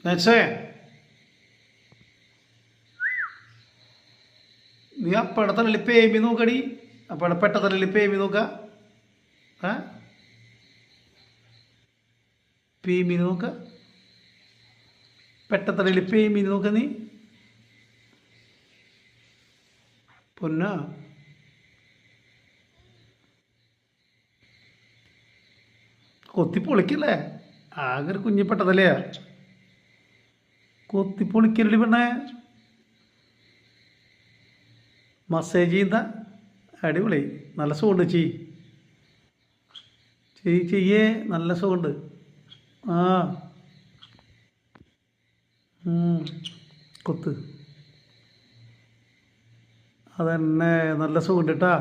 നെച്ചേ നീ ആ പെടത്തലി പേമി നോക്കടി ആ പെട്ടത്തലി പേമി നോക്ക പേമി നോക്ക പെട്ടത്തലി പേമി നോക്ക നീ പൊന്ന കൊത്തി പൊളിക്കല്ലേ ആകെ ഒരു കുഞ്ഞിപ്പെട്ടതല്ലേ കൊത്തി പൊളിക്കല്ലേ പെണ്ണേ മസാജ് ചെയ്യുന്ന അടിപൊളി നല്ല സുഖമുണ്ട് ചെയ്യേ നല്ല സുഖമുണ്ട് ആ കൊത്ത് അതന്നെ നല്ല സുഖമുണ്ട് കേട്ടാ